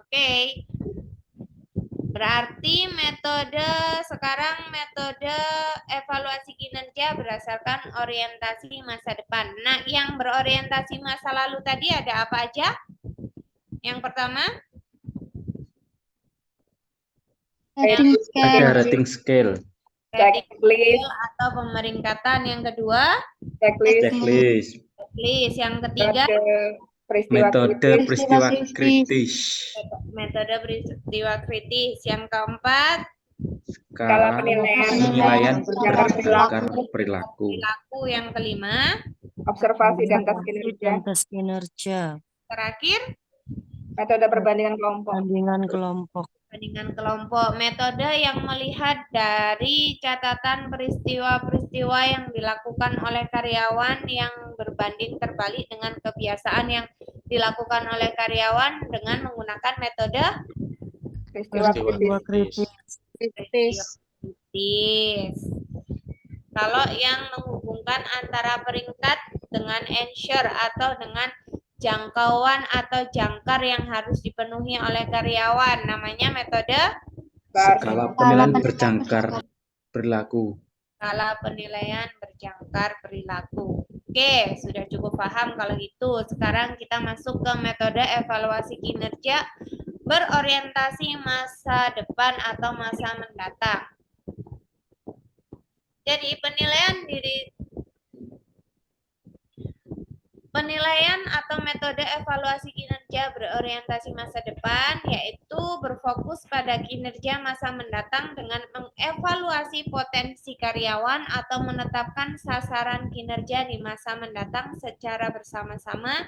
Oke. Berarti sekarang metode evaluasi kinerja berdasarkan orientasi masa depan. Nah, yang berorientasi masa lalu tadi ada apa aja? Yang pertama, Rating Ada scale. rating scale, rating Checklist. scale atau pemeringkatan. Yang kedua, Checklist. checklist, checklist. Yang ketiga, Peristiwa metode peristiwa kritis, metode peristiwa kritis. Yang keempat, skala skala penilaian penilaian berdasarkan berdasarkan perilaku, perilaku. Yang kelima, observasi dan tes kinerja. Dan tes kinerja. terakhir, Metode perbandingan kelompok. Bandingan kelompok. perbandingan kelompok. Metode yang melihat dari catatan peristiwa-peristiwa yang dilakukan oleh karyawan yang berbanding terbalik dengan kebiasaan yang dilakukan oleh karyawan dengan menggunakan metode Peristiwa peristiwa kritis. kritis, kritis. Kalau yang menghubungkan antara peringkat dengan ensure atau dengan jangkauan atau jangkar yang harus dipenuhi oleh karyawan, namanya metode skala penilaian berjangkar perilaku. skala penilaian berjangkar perilaku. Oke, sudah cukup paham kalau itu. Sekarang kita masuk ke metode evaluasi kinerja berorientasi masa depan atau masa mendatang. Jadi penilaian atau metode evaluasi kinerja berorientasi masa depan yaitu berfokus pada kinerja masa mendatang dengan mengevaluasi potensi karyawan atau menetapkan sasaran kinerja di masa mendatang secara bersama-sama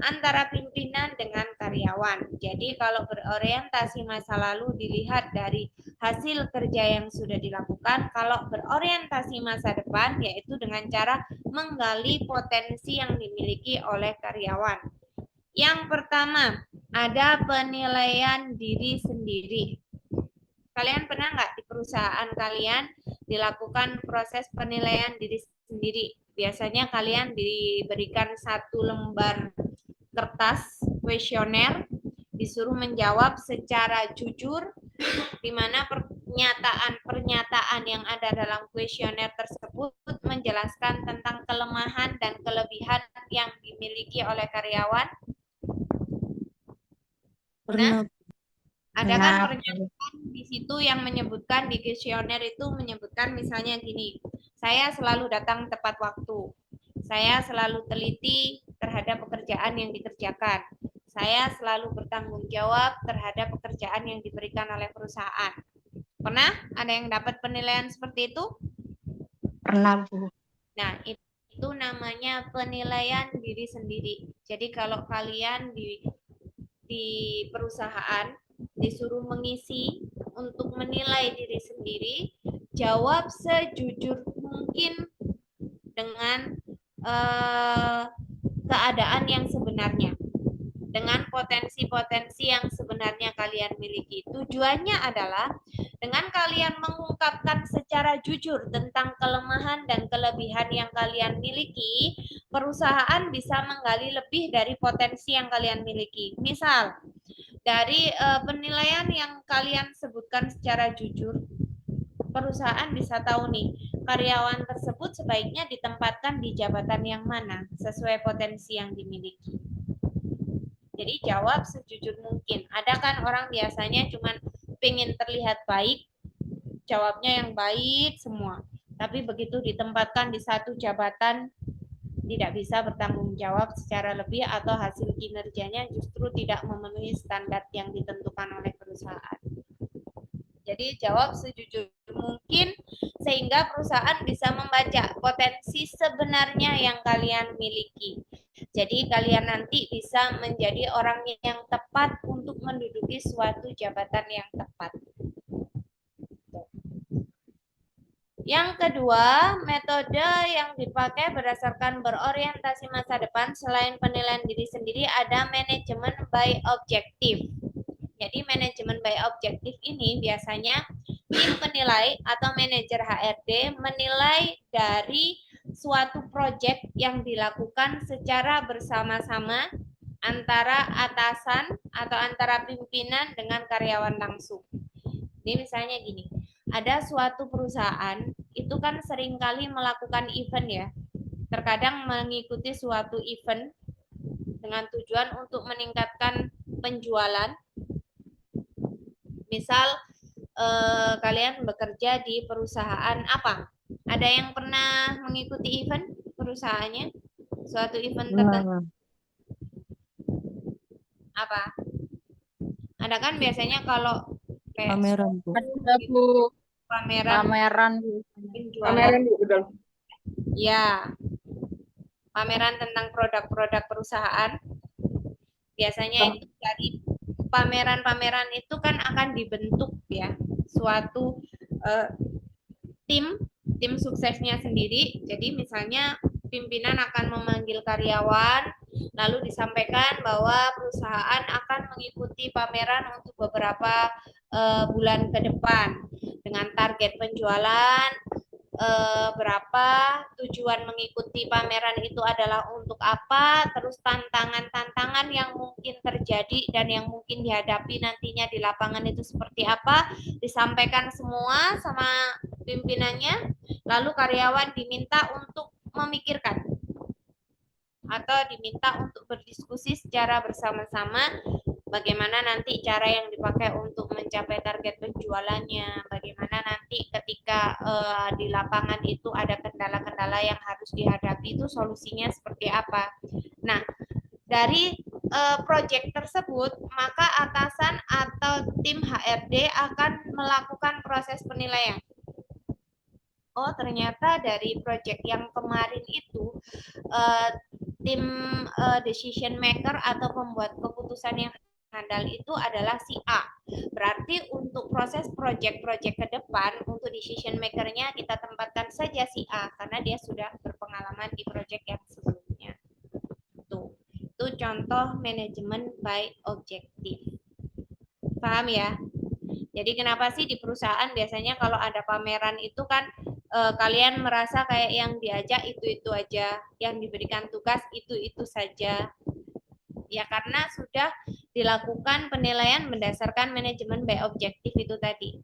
antara pimpinan dengan karyawan. Jadi kalau berorientasi masa lalu dilihat dari hasil kerja yang sudah dilakukan, kalau berorientasi masa depan yaitu dengan cara menggali potensi yang dimiliki oleh karyawan. Yang pertama, ada penilaian diri sendiri. Kalian pernah nggak di perusahaan kalian dilakukan proses penilaian diri sendiri? Biasanya kalian diberikan satu lembar kertas kuesioner, disuruh menjawab secara jujur, di mana pernyataan yang ada dalam kuesioner tersebut menjelaskan tentang kelemahan dan kelebihan yang dimiliki oleh karyawan. Pernah. Ada kan pernyataan di situ yang menyebutkan di kuesioner itu menyebutkan misalnya gini, saya selalu datang tepat waktu, saya selalu teliti terhadap pekerjaan yang dikerjakan, saya selalu bertanggung jawab terhadap pekerjaan yang diberikan oleh perusahaan. Pernah ada yang dapat penilaian seperti itu? Pernah, Bu. Nah, itu namanya penilaian diri sendiri. Jadi kalau kalian di perusahaan disuruh mengisi untuk menilai diri sendiri, jawab sejujur mungkin dengan keadaan yang sebenarnya, dengan potensi-potensi yang sebenarnya kalian miliki. Tujuannya adalah dengan kalian mengungkapkan secara jujur tentang kelemahan dan kelebihan yang kalian miliki, perusahaan bisa menggali lebih dari potensi yang kalian miliki. Misal, dari penilaian yang kalian sebutkan secara jujur, perusahaan bisa tahu nih, karyawan tersebut sebaiknya ditempatkan di jabatan yang mana sesuai potensi yang dimiliki. Jadi jawab sejujur mungkin. Ada kan orang biasanya cuman pengen terlihat baik, jawabnya yang baik semua. Tapi begitu ditempatkan di satu jabatan, tidak bisa bertanggung jawab secara lebih atau hasil kinerjanya justru tidak memenuhi standar yang ditentukan oleh perusahaan. Jadi jawab sejujur mungkin sehingga perusahaan bisa membaca potensi sebenarnya yang kalian miliki. Jadi kalian nanti bisa menjadi orang yang tepat untuk menduduki suatu jabatan yang tepat. Yang kedua, metode yang dipakai berdasarkan berorientasi masa depan selain penilaian diri sendiri ada manajemen by objektif. Jadi manajemen by objektif ini biasanya tim penilai atau manajer HRD menilai dari suatu proyek yang dilakukan secara bersama-sama antara atasan atau antara pimpinan dengan karyawan langsung. Ini misalnya gini, ada suatu perusahaan itu kan seringkali melakukan event ya. Terkadang mengikuti suatu event dengan tujuan untuk meningkatkan penjualan. Misal kalian bekerja di perusahaan apa? Ada yang pernah mengikuti event perusahaannya? Suatu event tertentu? Apa? Ada kan biasanya kalau kayak Pameran, Bu. Ada, Bu. pameran penjualan. Pameran, Bu, betul. Ya, pameran tentang produk-produk perusahaan. Biasanya itu dari pameran-pameran itu kan akan dibentuk ya suatu tim suksesnya sendiri. Jadi misalnya pimpinan akan memanggil karyawan, lalu disampaikan bahwa perusahaan akan mengikuti pameran untuk beberapa bulan ke depan dengan target penjualan berapa, tujuan mengikuti pameran itu adalah untuk apa, terus tantangan-tantangan yang mungkin terjadi dan yang mungkin dihadapi nantinya di lapangan itu seperti apa, disampaikan semua sama pimpinannya, lalu karyawan diminta untuk memikirkan atau diminta untuk berdiskusi secara bersama-sama bagaimana nanti cara yang dipakai untuk mencapai target penjualannya, bagaimana nanti ketika di lapangan itu ada kendala-kendala yang harus dihadapi itu solusinya seperti apa. Nah, dari proyek tersebut, maka atasan atau tim HRD akan melakukan proses penilaian. Oh, ternyata dari proyek yang kemarin itu tim decision maker atau pembuat keputusan yang handal itu adalah si A. Berarti untuk proses proyek-proyek ke depan untuk decision maker-nya kita tempatkan saja si A karena dia sudah berpengalaman di proyek yang sebelumnya. Tuh. Itu contoh manajemen by objective. Paham ya? Jadi kenapa sih di perusahaan biasanya kalau ada pameran itu kan kalian merasa kayak yang diajak itu aja, yang diberikan tugas itu saja. Ya karena sudah dilakukan penilaian berdasarkan manajemen by objektif itu tadi.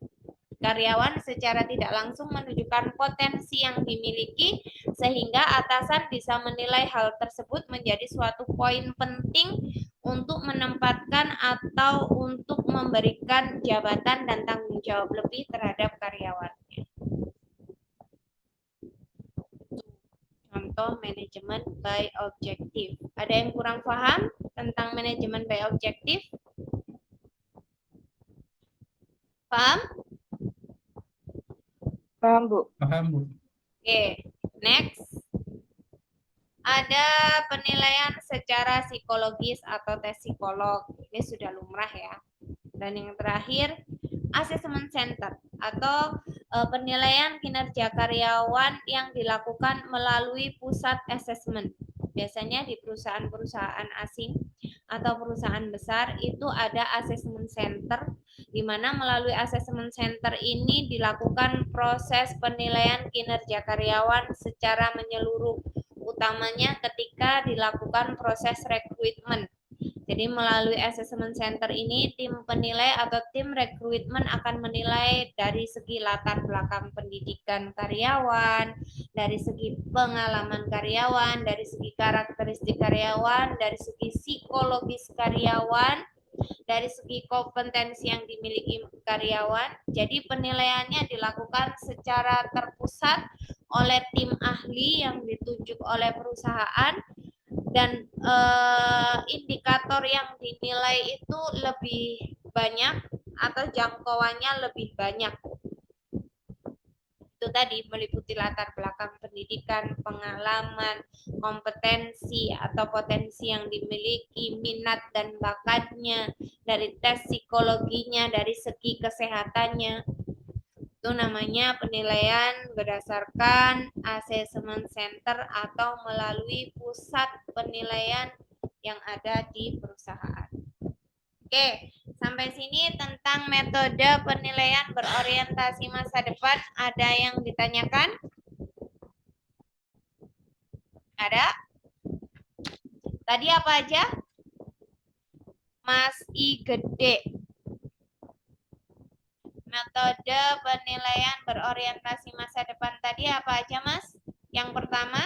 Karyawan secara tidak langsung menunjukkan potensi yang dimiliki sehingga atasan bisa menilai hal tersebut menjadi suatu poin penting untuk menempatkan atau untuk memberikan jabatan dan tanggung jawab lebih terhadap karyawannya. Contoh manajemen by objektif. Ada yang kurang paham tentang manajemen by objektif? Paham? Paham, Bu. Paham, Bu. Oke, next. Ada penilaian secara psikologis atau tes psikolog. Ini sudah lumrah ya. Dan yang terakhir, assessment center atau penilaian kinerja karyawan yang dilakukan melalui pusat assessment. Biasanya di perusahaan-perusahaan asing atau perusahaan besar itu ada assessment center, di mana melalui assessment center ini dilakukan proses penilaian kinerja karyawan secara menyeluruh, utamanya ketika dilakukan proses rekrutmen. Jadi melalui assessment center ini tim penilai atau tim rekrutmen akan menilai dari segi latar belakang pendidikan karyawan, dari segi pengalaman karyawan, dari segi karakteristik karyawan, dari segi psikologis karyawan, dari segi kompetensi yang dimiliki karyawan. Jadi penilaiannya dilakukan secara terpusat oleh tim ahli yang ditunjuk oleh perusahaan. Dan indikator yang dinilai itu lebih banyak atau jangkauannya lebih banyak. Itu tadi meliputi latar belakang pendidikan, pengalaman, kompetensi atau potensi yang dimiliki, minat dan bakatnya, dari tes psikologinya, dari segi kesehatannya. Itu namanya penilaian berdasarkan assessment center atau melalui pusat penilaian yang ada di perusahaan. Oke, sampai sini tentang metode penilaian berorientasi masa depan. Ada yang ditanyakan? Ada? Tadi apa aja? Mas I gede. Metode penilaian berorientasi masa depan tadi apa aja, Mas? Yang pertama?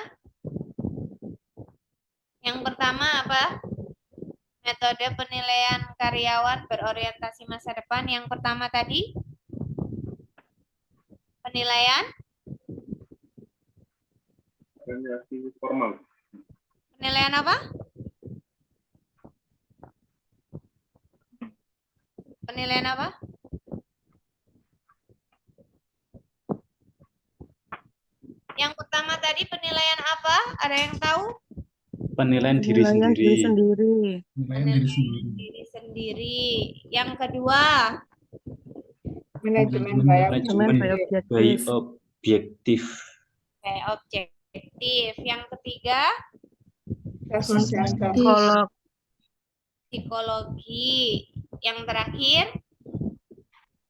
Yang pertama apa? Metode penilaian karyawan berorientasi masa depan. Yang pertama tadi? Penilaian? Formal. Penilaian apa? Penilaian apa? Yang pertama tadi penilaian apa? Ada yang tahu? Penilaian diri Penilaian diri sendiri. sendiri. Penilaian diri sendiri. Yang kedua, Manajemen Manajemen Manajemen by by objektif. objektif. kayak objektif. Yang ketiga, assessment center. Psikolog. psikologi. Yang terakhir,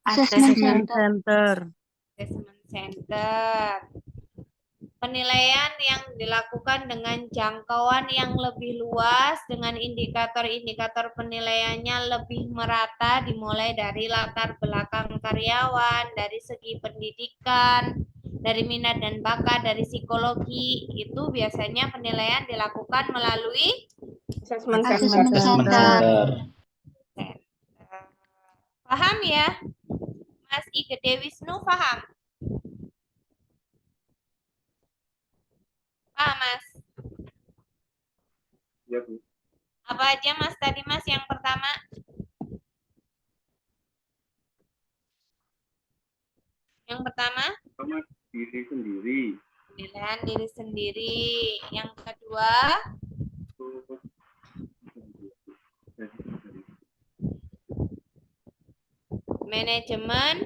Assessment center. assessment center. Penilaian yang dilakukan dengan jangkauan yang lebih luas, dengan indikator-indikator penilaiannya lebih merata, dimulai dari latar belakang karyawan, dari segi pendidikan, dari minat dan bakat, dari psikologi. Itu biasanya penilaian dilakukan melalui Assessment Assessment center. Assessment center. center. Paham ya? Mas I Gede Wisnu paham? Paham, Mas? Ya, Bu. Apa aja, Mas, tadi, Mas, yang pertama? Yang pertama, Sama diri sendiri. penilaian diri sendiri. Yang kedua, manajemen.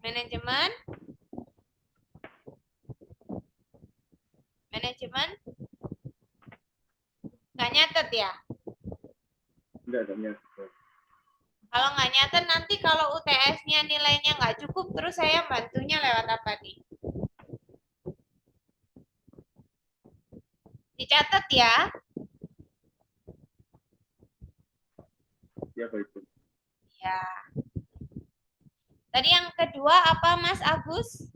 Manajemen. Manajemen. Nggak nyatet ya? Enggak ada niat. Kalau nggak nyatet, nanti kalau UTS-nya nilainya nggak cukup, terus saya bantunya lewat apa nih? Dicatat ya. Ya, baik, Bu. Ya. Tadi yang kedua apa, Mas Agus?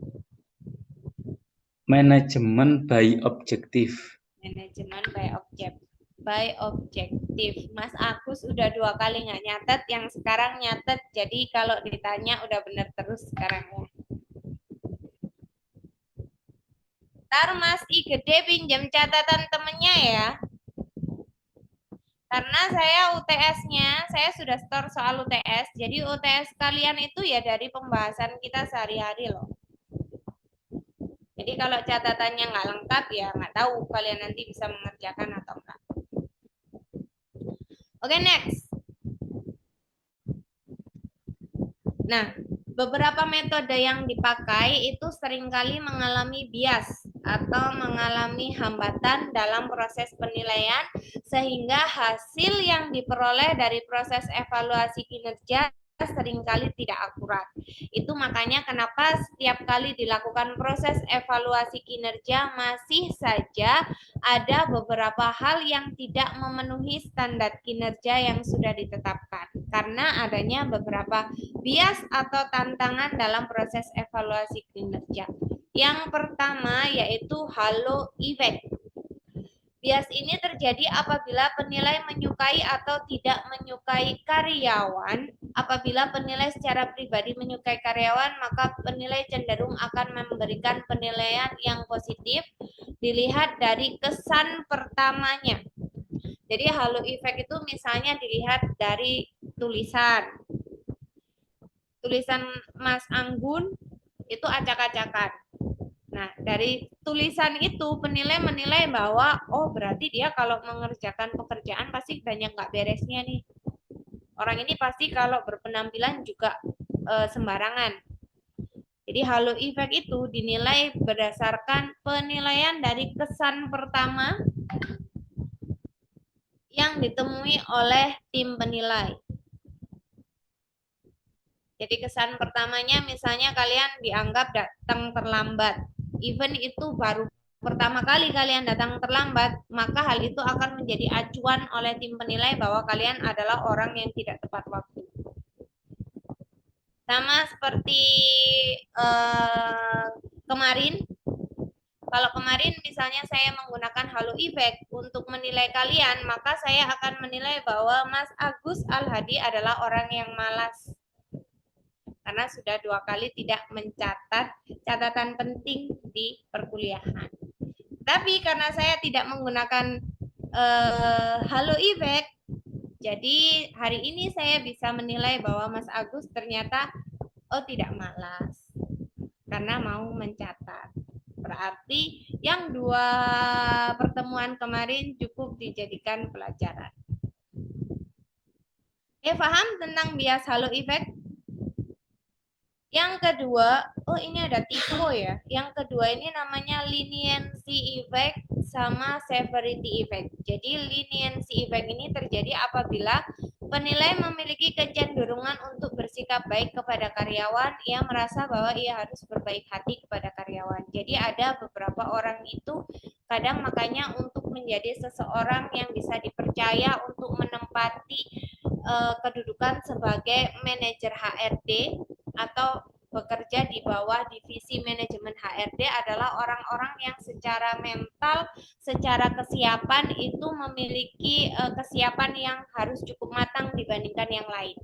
Manajemen by objektif. Manajemen by objektif. Mas Agus udah 2 kali nggak nyatet, yang sekarang nyatet. Jadi kalau ditanya udah bener terus sekarang ya. Ntar Mas I Gede pinjam catatan temennya ya. Karena saya UTS-nya, saya sudah store soal UTS. Jadi UTS kalian itu ya dari pembahasan kita sehari-hari loh. Jadi kalau catatannya nggak lengkap ya nggak tahu kalian nanti bisa mengerjakan atau enggak. Oke, next. Nah, beberapa metode yang dipakai itu seringkali mengalami bias atau mengalami hambatan dalam proses penilaian sehingga hasil yang diperoleh dari proses evaluasi kinerja seringkali tidak akurat. Itu makanya kenapa setiap kali dilakukan proses evaluasi kinerja masih saja ada beberapa hal yang tidak memenuhi standar kinerja yang sudah ditetapkan karena adanya beberapa bias atau tantangan dalam proses evaluasi kinerja. Yang pertama yaitu halo effect. Bias ini terjadi apabila penilai menyukai atau tidak menyukai karyawan. Apabila penilai secara pribadi menyukai karyawan, maka penilai cenderung akan memberikan penilaian yang positif dilihat dari kesan pertamanya. Jadi halo effect itu misalnya dilihat dari tulisan. Tulisan Mas Anggun itu acak-acakan. Nah, dari tulisan itu penilai menilai bahwa oh berarti dia kalau mengerjakan pekerjaan pasti banyak nggak beresnya nih. Orang ini pasti kalau berpenampilan juga sembarangan. Jadi halo effect itu dinilai berdasarkan penilaian dari kesan pertama yang ditemui oleh tim penilai. Jadi kesan pertamanya misalnya kalian dianggap datang terlambat. Even itu baru pertama kali kalian datang terlambat, maka hal itu akan menjadi acuan oleh tim penilai bahwa kalian adalah orang yang tidak tepat waktu. Sama seperti kemarin, kalau kemarin misalnya saya menggunakan halo effect untuk menilai kalian, maka saya akan menilai bahwa Mas Agus Al-Hadi adalah orang yang malas. Karena sudah 2 kali tidak mencatat catatan penting di perkuliahan. Tapi karena saya tidak menggunakan halo effect, jadi hari ini saya bisa menilai bahwa Mas Agus ternyata tidak malas karena mau mencatat. Berarti yang 2 pertemuan kemarin cukup dijadikan pelajaran. Paham tentang bias halo effect? Yang kedua, ini ada typo ya. Yang kedua ini namanya leniency effect sama severity effect. Jadi leniency effect ini terjadi apabila penilai memiliki kecenderungan untuk bersikap baik kepada karyawan, ia merasa bahwa ia harus berbaik hati kepada karyawan. Jadi ada beberapa orang itu kadang makanya untuk menjadi seseorang yang bisa dipercaya untuk menempati kedudukan sebagai manajer HRD atau bekerja di bawah divisi manajemen HRD adalah orang-orang yang secara mental, secara kesiapan itu memiliki kesiapan yang harus cukup matang dibandingkan yang lain.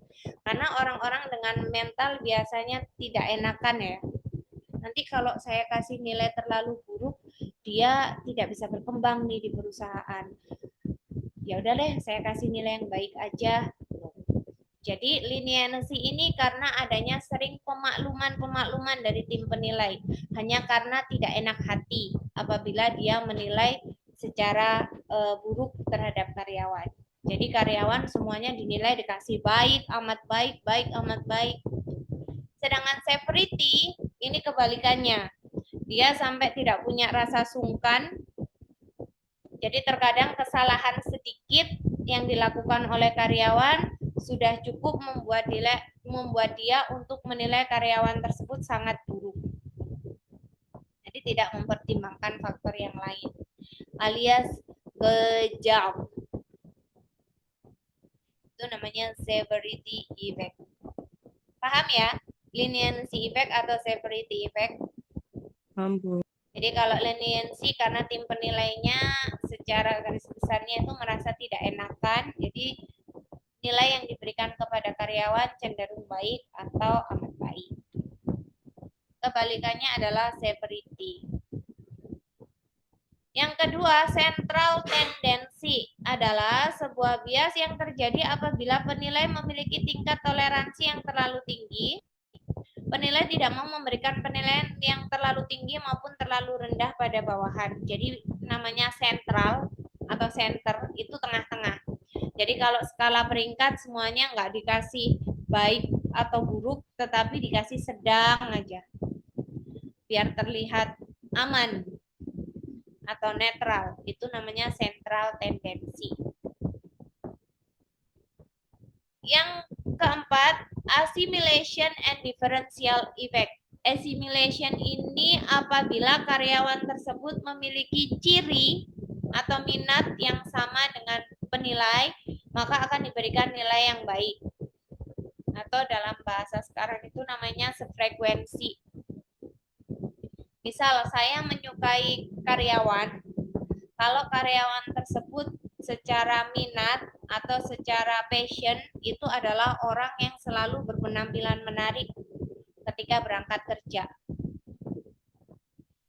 Karena orang-orang dengan mental biasanya tidak enakan ya. Nanti kalau saya kasih nilai terlalu buruk, dia tidak bisa berkembang nih di perusahaan. Ya udah deh, saya kasih nilai yang baik aja. Jadi leniency ini karena adanya sering pemakluman dari tim penilai, hanya karena tidak enak hati apabila dia menilai secara buruk terhadap karyawan. Jadi karyawan semuanya dinilai dikasih baik, amat baik, baik, amat baik. Sedangkan severity ini kebalikannya. Dia sampai tidak punya rasa sungkan. Jadi terkadang kesalahan sedikit yang dilakukan oleh karyawan sudah cukup membuat dia untuk menilai karyawan tersebut sangat buruk. Jadi tidak mempertimbangkan faktor yang lain, alias kejam. Itu namanya severity effect. Paham ya? Leniency effect atau severity effect? Paham, Bu. Jadi kalau leniency karena tim penilainya secara garis besarnya itu merasa tidak enakan, jadi nilai yang diberikan kepada karyawan cenderung baik atau amat baik. Kebalikannya adalah severity. Yang kedua, central tendency adalah sebuah bias yang terjadi apabila penilai memiliki tingkat toleransi yang terlalu tinggi. Penilai tidak mau memberikan penilaian yang terlalu tinggi maupun terlalu rendah pada bawahan. Jadi namanya sentral atau center itu tengah-tengah. Jadi kalau skala peringkat semuanya nggak dikasih baik atau buruk, tetapi dikasih sedang aja. Biar terlihat aman atau netral. Itu namanya central tendency. Yang keempat, assimilation and differential effect. Assimilation ini apabila karyawan tersebut memiliki ciri atau minat yang sama dengan penilai, maka akan diberikan nilai yang baik. Atau dalam bahasa sekarang itu namanya sefrekuensi. Misal saya menyukai karyawan, kalau karyawan tersebut secara minat atau secara passion itu adalah orang yang selalu berpenampilan menarik ketika berangkat kerja.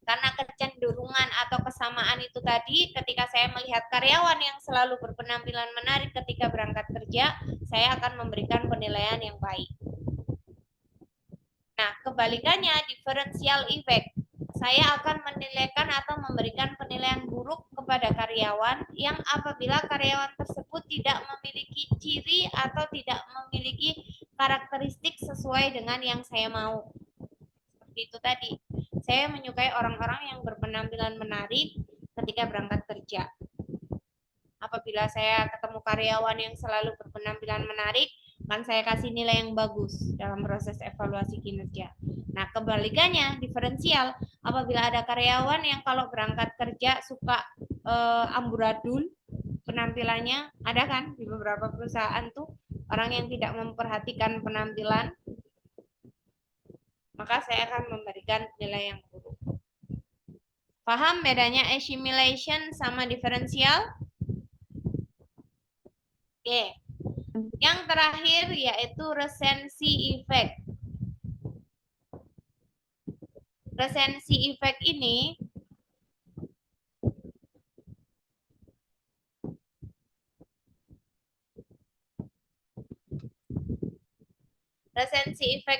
Karena kecenderungan atau kesamaan itu tadi, ketika saya melihat karyawan yang selalu berpenampilan menarik ketika berangkat kerja, saya akan memberikan penilaian yang baik. Nah, kebalikannya differential effect. Saya akan menilaikan atau memberikan penilaian buruk kepada karyawan yang apabila karyawan tersebut tidak memiliki ciri atau tidak memiliki karakteristik sesuai dengan yang saya mau. Seperti itu tadi. Saya menyukai orang-orang yang berpenampilan menarik ketika berangkat kerja. Apabila saya ketemu karyawan yang selalu berpenampilan menarik, kan saya kasih nilai yang bagus dalam proses evaluasi kinerja. Nah, kebalikannya, diferensial. Apabila ada karyawan yang kalau berangkat kerja suka amburadul penampilannya, ada kan di beberapa perusahaan tuh orang yang tidak memperhatikan penampilan, maka saya akan memberikan nilai yang buruk. Paham bedanya assimilation sama diferensial? Oke. Yang terakhir yaitu recency effect. Recency effect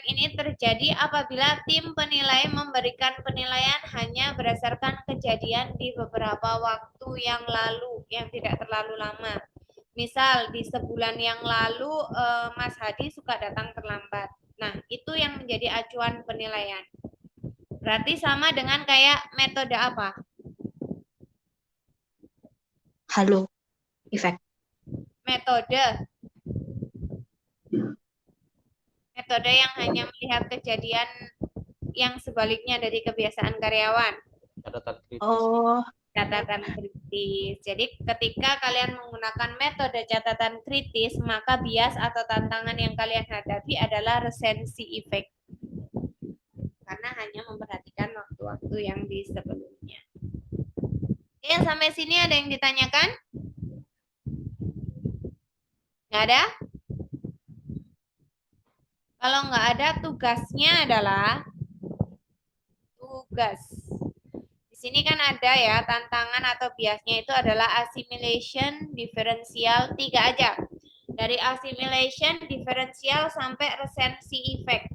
ini terjadi apabila tim penilai memberikan penilaian hanya berdasarkan kejadian di beberapa waktu yang lalu, yang tidak terlalu lama. Misal di sebulan yang lalu Mas Hadi suka datang terlambat. Nah, itu yang menjadi acuan penilaian. Berarti sama dengan kayak metode apa? Halo effect. Metode yang hanya melihat kejadian yang sebaliknya dari kebiasaan karyawan. Catatan kritis. Oh, Catatan kritis. Jadi ketika kalian menggunakan metode catatan kritis, maka bias atau tantangan yang kalian hadapi adalah recency effect. Karena hanya memperhatikan waktu-waktu yang di sebelumnya. Oke, sampai sini ada yang ditanyakan? Nggak ada? Kalau nggak ada, tugasnya adalah tugas. Di sini kan ada ya, tantangan atau biasnya itu adalah assimilation, diferensial, 3 aja. Dari assimilation, diferensial, sampai recency effect.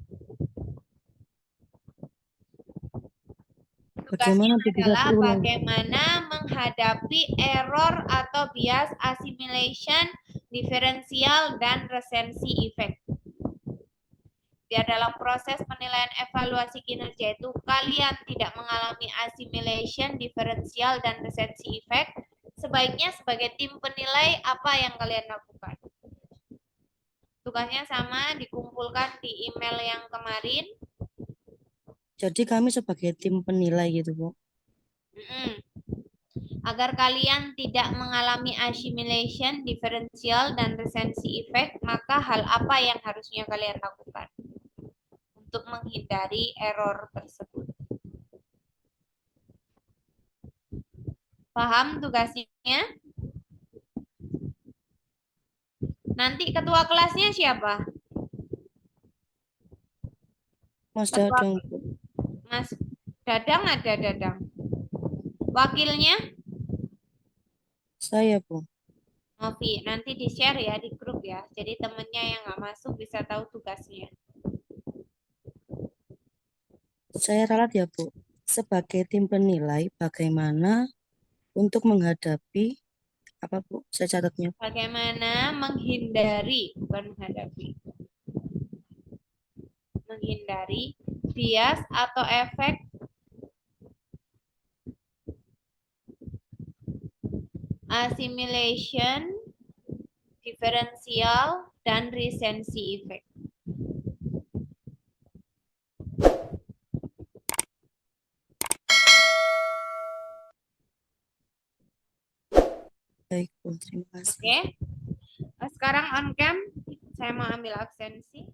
Tugasnya bagaimana bisa adalah diulang? bagaimana menghadapi error atau bias assimilation, diferensial, dan recency effect. Biar dalam proses penilaian evaluasi kinerja itu kalian tidak mengalami assimilation, diferensial, dan recency effect, sebaiknya sebagai tim penilai apa yang kalian lakukan? Tugasnya sama, dikumpulkan di email yang kemarin. Jadi kami sebagai tim penilai gitu, Bu. Agar kalian tidak mengalami assimilation, diferensial, dan recency effect, maka hal apa yang harusnya kalian lakukan untuk menghindari error tersebut? Paham tugasnya? Nanti ketua kelasnya siapa? Mas Ketua- Dadang, Bu. Mas Dadang ada Dadang. Wakilnya Saya, Bu. Novi. Nanti di-share ya di grup ya. Jadi temennya yang nggak masuk bisa tahu tugasnya. Saya ralat ya, Bu. Sebagai tim penilai, bagaimana untuk menghadapi apa, Bu? Saya catatnya. Bagaimana menghindari, bukan menghadapi. Menghindari bias atau efek assimilation, diferensial, dan recency effect. Baik, Bu. Terima kasih. Oke. Sekarang on cam, saya mau ambil absensi.